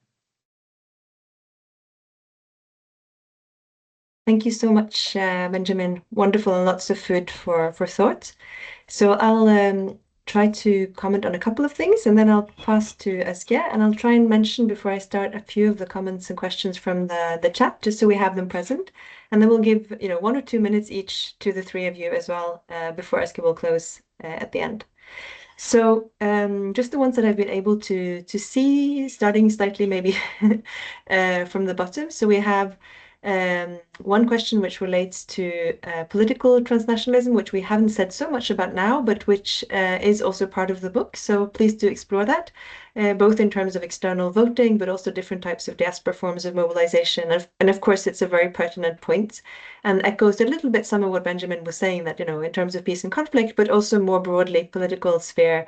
Thank you so much, Benjamin. Wonderful and lots of food for thought. So I'll try to comment on a couple of things, and then I'll pass to Özge, and I'll try and mention before I start a few of the comments and questions from the chat, just so we have them present. And then we'll give 1 or 2 minutes each to the three of you as well before Özge will close at the end. So just the ones that I've been able to see, starting slightly maybe from the bottom. So we have one question which relates to political transnationalism, which we haven't said so much about now, but which is also part of the book. So please do explore that, both in terms of external voting, but also different types of diaspora forms of mobilization. And of course, it's a very pertinent point and echoes a little bit some of what Benjamin was saying, that, in terms of peace and conflict, but also more broadly, political sphere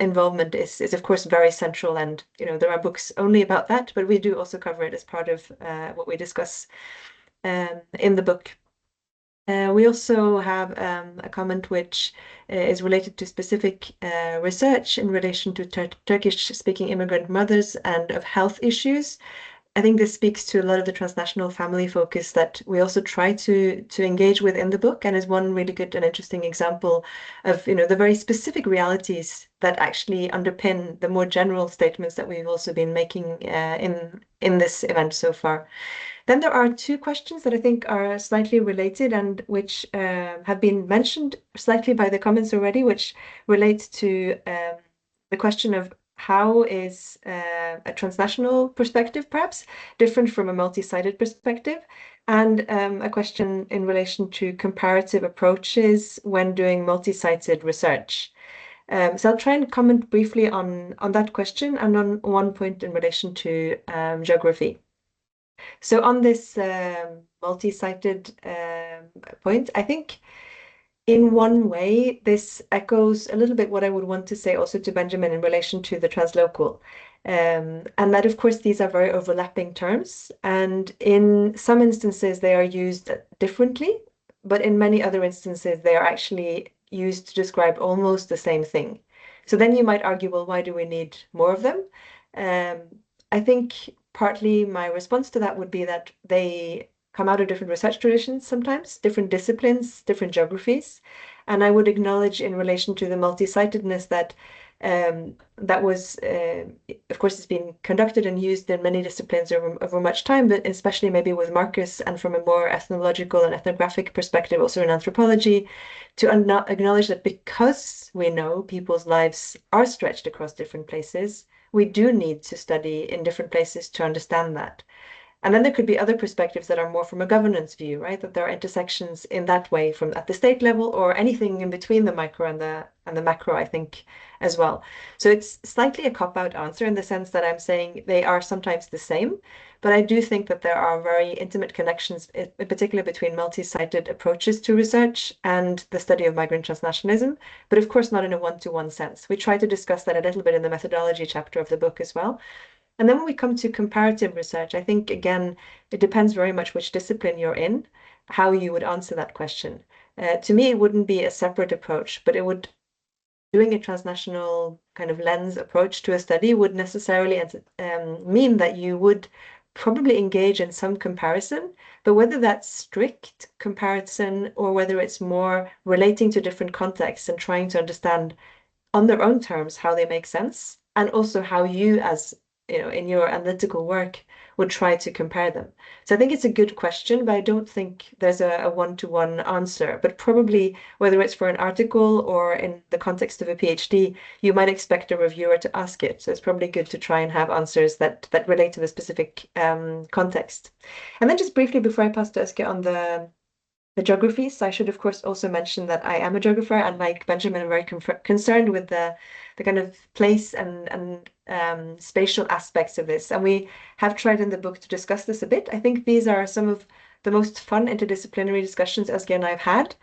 involvement is of course very central, and there are books only about that, but we do also cover it as part of what we discuss in the book. We also have a comment which is related to specific research in relation to Turkish-speaking immigrant mothers and of health issues. I think this speaks to a lot of the transnational family focus that we also try to engage with in the book, and is one really good and interesting example of the very specific realities that actually underpin the more general statements that we've also been making in this event so far. Then there are 2 questions that I think are slightly related and which have been mentioned slightly by the comments already, which relates to the question of how is a transnational perspective perhaps different from a multi-sided perspective, and a question in relation to comparative approaches when doing multi-sided research. So I'll try and comment briefly on that question and on one point in relation to geography. So on this multi-sided point, I think in one way, this echoes a little bit what I would want to say also to Benjamin in relation to the translocal. And that, of course, these are very overlapping terms. And in some instances, they are used differently, but in many other instances, they are actually used to describe almost the same thing. So then you might argue, well, why do we need more of them? I think partly my response to that would be that they come out of different research traditions sometimes, different disciplines, different geographies. And I would acknowledge in relation to the multi-sidedness that that was, of course, it's been conducted and used in many disciplines over much time, but especially maybe with Marcus and from a more ethnological and ethnographic perspective, also in anthropology, to acknowledge that because we know people's lives are stretched across different places, we do need to study in different places to understand that. And then there could be other perspectives that are more from a governance view, right? That there are intersections in that way from at the state level or anything in between the micro and the macro, I think, as well. So it's slightly a cop-out answer in the sense that I'm saying they are sometimes the same, but I do think that there are very intimate connections, in particular between multi-sited approaches to research and the study of migrant transnationalism, but of course not in a one-to-one sense. We try to discuss that a little bit in the methodology chapter of the book as well. And then when we come to comparative research, I think, again, it depends very much which discipline you're in, how you would answer that question. To me, it wouldn't be a separate approach, but it would, doing a transnational kind of lens approach to a study would necessarily mean that you would probably engage in some comparison, but whether that's strict comparison or whether it's more relating to different contexts and trying to understand on their own terms how they make sense, and also how you, as in your analytical work, would try to compare them. So I think it's a good question, but I don't think there's a one-to-one answer. But probably whether it's for an article or in the context of a PhD, you might expect a reviewer to ask it. So it's probably good to try and have answers that relate to the specific context. And then just briefly before I pass to Özge on the geographies, I should of course also mention that I am a geographer, and like Benjamin, I'm very concerned with the kind of place and spatial aspects of this. And we have tried in the book to discuss this a bit. I think these are some of the most fun interdisciplinary discussions Özge and I've had,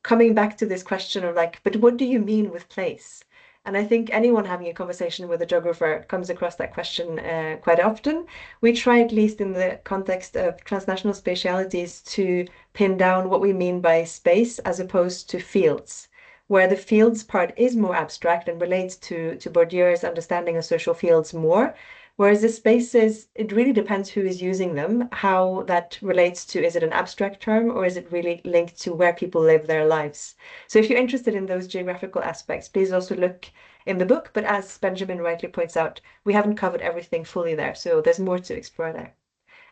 coming back to this question of like, but what do you mean with place? And I think anyone having a conversation with a geographer comes across that question quite often. We try, at least in the context of transnational spatialities, to pin down what we mean by space as opposed to fields, where the fields part is more abstract and relates to Bourdieu's understanding of social fields more, whereas the spaces, it really depends who is using them, how that relates to, is it an abstract term or is it really linked to where people live their lives? So if you're interested in those geographical aspects, please also look in the book. But as Benjamin rightly points out, we haven't covered everything fully there, so there's more to explore there.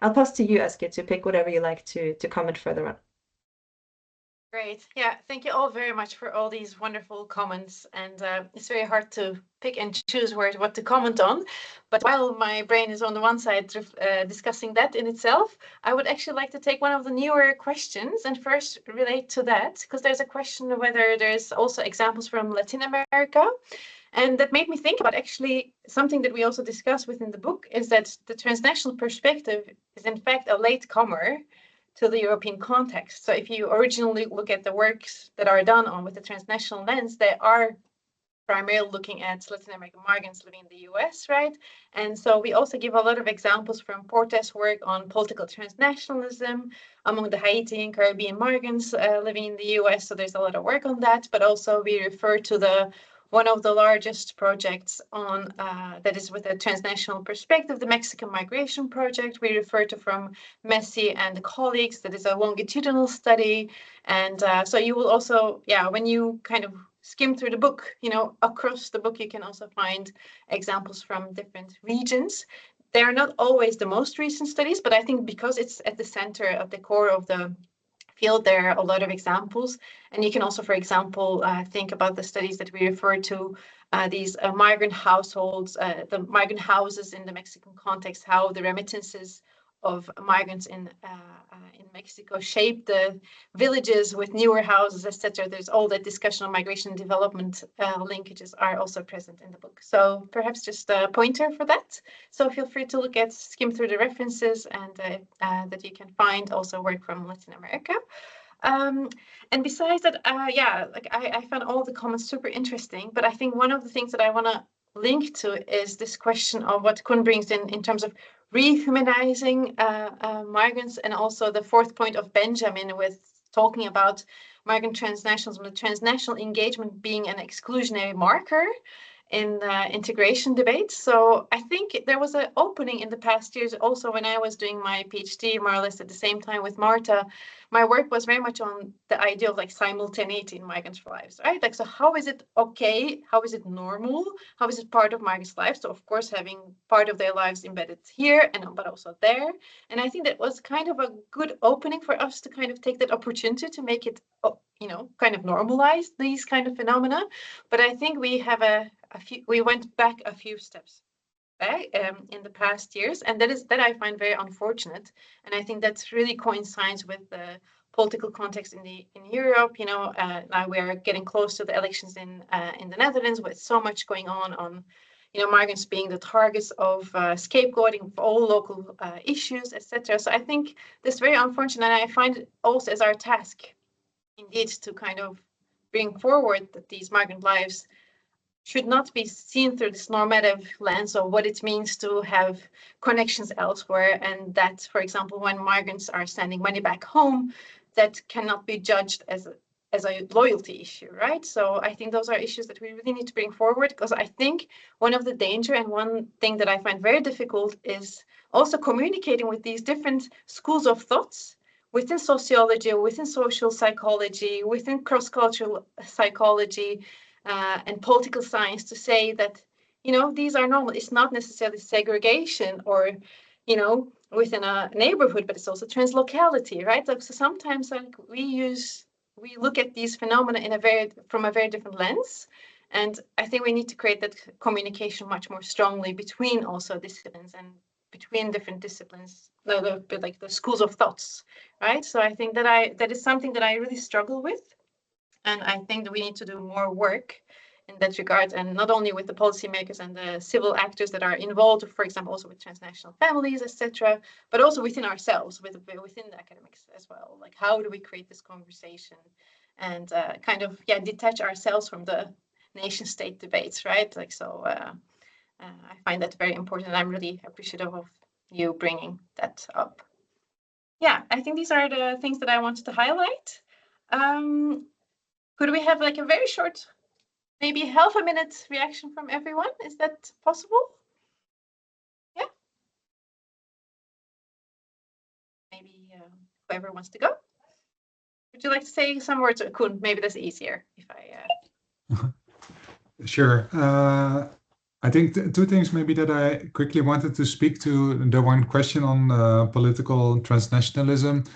I'll pass to you, Özge, to pick whatever you like to comment further on. Great. Yeah, thank you all very much for all these wonderful comments. And it's very hard to pick and choose what to comment on. But while my brain is on the one side discussing that in itself, I would actually like to take one of the newer questions and first relate to that, because there's a question of whether there's also examples from Latin America. And that made me think about actually something that we also discuss within the book, is that the transnational perspective is in fact a latecomer to the European context. So if you originally look at the works that are done on with the transnational lens, they are primarily looking at Latin American migrants living in the US, right? And so we also give a lot of examples from Portes' work on political transnationalism among the Haiti and Caribbean migrants living in the US. So there's a lot of work on that, but also we refer to one of the largest projects on that is with a transnational perspective, the Mexican Migration Project. We refer to from Messi and colleagues, that is a longitudinal study. And so you will also, when you kind of skim through the book, across the book, you can also find examples from different regions. They are not always the most recent studies, but I think because it's at the center of the core of the field, there are a lot of examples. And you can also, for example, think about the studies that we refer to, these migrant households, the migrant houses in the Mexican context, how the remittances of migrants in Mexico shape the villages with newer houses, etc. There's all that discussion on migration and development linkages are also present in the book. So perhaps just a pointer for that. So feel free to skim through the references, and that you can find also work from Latin America. And besides that, I found all the comments super interesting, but I think one of the things that I want to link to is this question of what Koen brings in terms of rehumanizing migrants, and also the fourth point of Benjamin with talking about migrant transnationalism, the transnational engagement being an exclusionary marker in integration debates. So I think there was an opening in the past years also when I was doing my PhD, more or less at the same time with Marta. My work was very much on the idea of like simultaneity in migrants' lives, right? Like, so how is it okay? How is it normal? How is it part of migrants' lives? So of course, having part of their lives embedded here, but also there. And I think that was kind of a good opening for us to kind of take that opportunity to make it, kind of normalize these kind of phenomena. But I think we have we went back a few steps in the past years, and that I find very unfortunate. And I think that really coincides with the political context in Europe. Now we're getting close to the elections in the Netherlands, with so much going on migrants being the targets of scapegoating for all local issues, etc. So I think this is very unfortunate, and I find it also as our task, indeed, to kind of bring forward that these migrant lives should not be seen through this normative lens of what it means to have connections elsewhere, and that, for example, when migrants are sending money back home, that cannot be judged as a loyalty issue, right? So I think those are issues that we really need to bring forward, because I think one of the danger and one thing that I find very difficult is also communicating with these different schools of thoughts within sociology, within social psychology, within cross-cultural psychology, and political science, to say that, these are normal. It's not necessarily segregation or, within a neighborhood, but it's also translocality, right? So sometimes we look at these phenomena from a very different lens. And I think we need to create that communication much more strongly between also disciplines and between different disciplines, like the schools of thoughts, right? So I think that is something that I really struggle with. And I think that we need to do more work in that regard, and not only with the policymakers and the civil actors that are involved, for example, also with transnational families, etc., but also within ourselves, within the academics as well. Like, how do we create this conversation and detach ourselves from the nation-state debates, right? I find that very important, and I'm really appreciative of you bringing that up. Yeah, I think these are the things that I wanted to highlight. Could we have a very short, maybe half a minute reaction from everyone? Is that possible? Yeah. Maybe whoever wants to go. Would you like to say some words, Koen? Maybe that's easier if I. Sure. I think two things maybe that I quickly wanted to speak to. The one question on political transnationalism.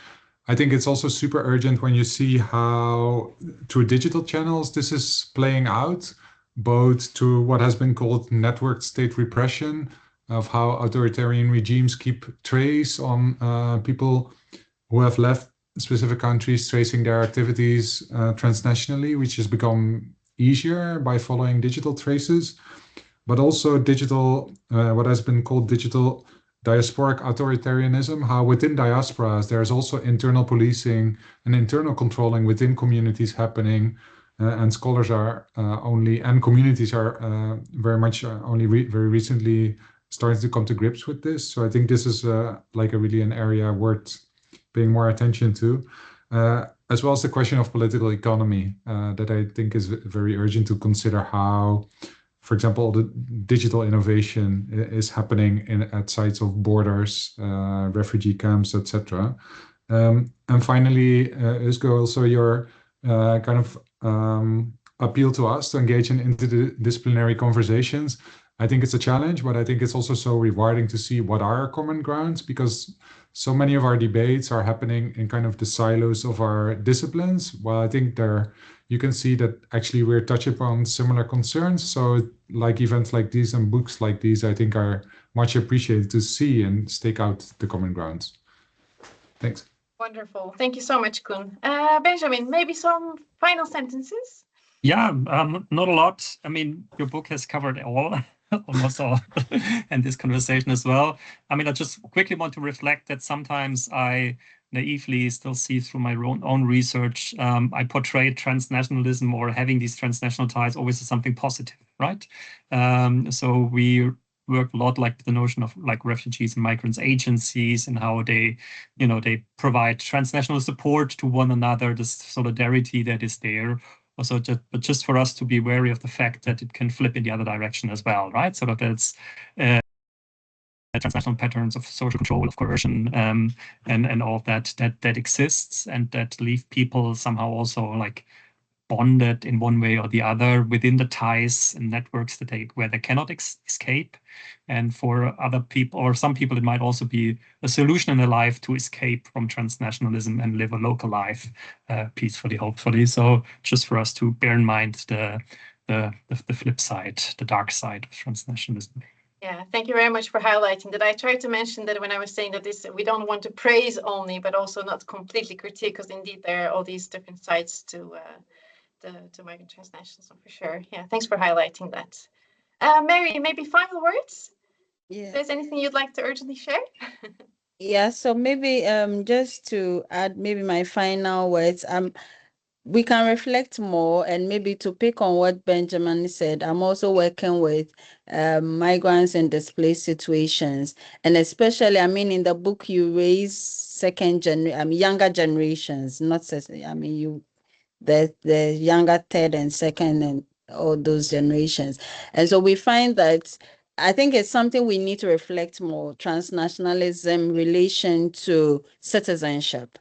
I think it's also super urgent when you see how through digital channels this is playing out, both to what has been called networked state repression, of how authoritarian regimes keep trace on people who have left specific countries, tracing their activities transnationally, which has become easier by following digital traces, but also digital, what has been called digital diasporic authoritarianism, how within diasporas there's also internal policing and internal controlling within communities happening, and scholars are and communities are very much only very recently starting to come to grips with this. So I think this is really an area worth paying more attention to, as well as the question of political economy that I think is very urgent to consider how, for example, the digital innovation is happening at sites of borders, refugee camps, etc. And finally, Özge, also your appeal to us to engage in interdisciplinary conversations. I think it's a challenge, but I think it's also so rewarding to see what are our common grounds, because so many of our debates are happening in kind of the silos of our disciplines. While I think you can see that actually we're touching upon similar concerns. So like events like these and books like these, I think are much appreciated to see and stake out the common grounds. Thanks. Wonderful. Thank you so much, Koen. Benjamin, maybe some final sentences? Yeah, not a lot. I mean, your book has covered all, almost all, and this conversation as well. I mean, I just quickly want to reflect that sometimes I naively still see through my own research, I portray transnationalism or having these transnational ties always as something positive, right? So we work a lot like the notion of like refugees and migrants agencies and how they, they provide transnational support to one another, this solidarity that is there. Also, but just for us to be wary of the fact that it can flip in the other direction as well, right? So that it's transnational patterns of social control, of coercion, and all of that exists, and that leave people somehow also like bonded in one way or the other within the ties and networks where they cannot escape. And for other people, or some people, it might also be a solution in their life to escape from transnationalism and live a local life peacefully, hopefully. So just for us to bear in mind the flip side, the dark side of transnationalism. Yeah, thank you very much for highlighting that. I tried to mention that when I was saying that we don't want to praise only, but also not completely critique, because indeed there are all these different sides to migrant transnationalism for sure. Yeah, thanks for highlighting that. Mary, maybe final words? Yeah. If there's anything you'd like to urgently share? Yeah, so maybe just to add maybe my final words, we can reflect more, and maybe to pick on what Benjamin said, I'm also working with migrants in displaced situations, and especially, I mean, in the book you raise younger generations, not I mean you the younger third and second and all those generations. And so we find that I think it's something we need to reflect more, transnationalism relation to citizenship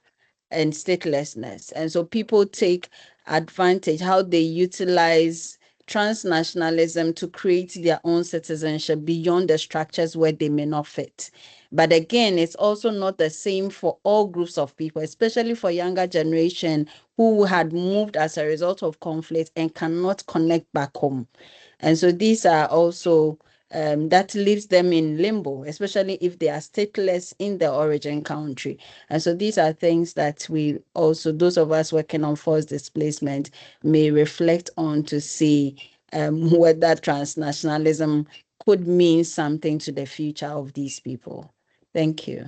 and statelessness. And so people take advantage, how they utilize transnationalism to create their own citizenship beyond the structures where they may not fit. But again, it's also not the same for all groups of people, especially for younger generation who had moved as a result of conflict and cannot connect back home. And so these are also that leaves them in limbo, especially if they are stateless in the origin country. And so these are things that we also, those of us working on forced displacement, may reflect on to see whether transnationalism could mean something to the future of these people. Thank you.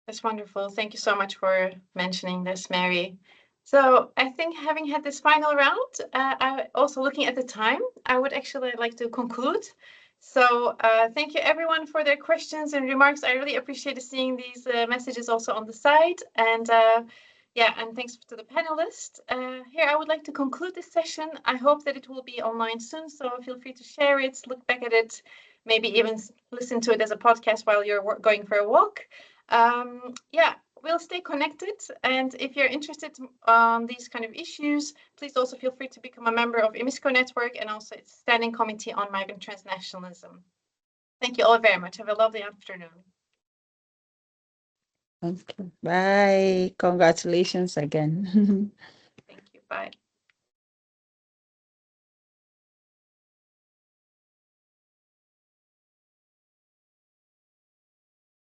That's wonderful. Thank you so much for mentioning this, Mary. So I think having had this final round, I also looking at the time, I would actually like to conclude. So thank you everyone for their questions and remarks. I really appreciated seeing these messages also on the side. And yeah, and thanks to the panelists. Here, I would like to conclude this session. I hope that it will be online soon, so feel free to share it, look back at it, maybe even listen to it as a podcast while you're going for a walk. Yeah, we'll stay connected. And if you're interested on these kind of issues, please also feel free to become a member of IMISCOE Network and also its Standing Committee on Migrant Transnationalism. Thank you all very much. Have a lovely afternoon. Okay. Bye. Congratulations again. Thank you. Bye.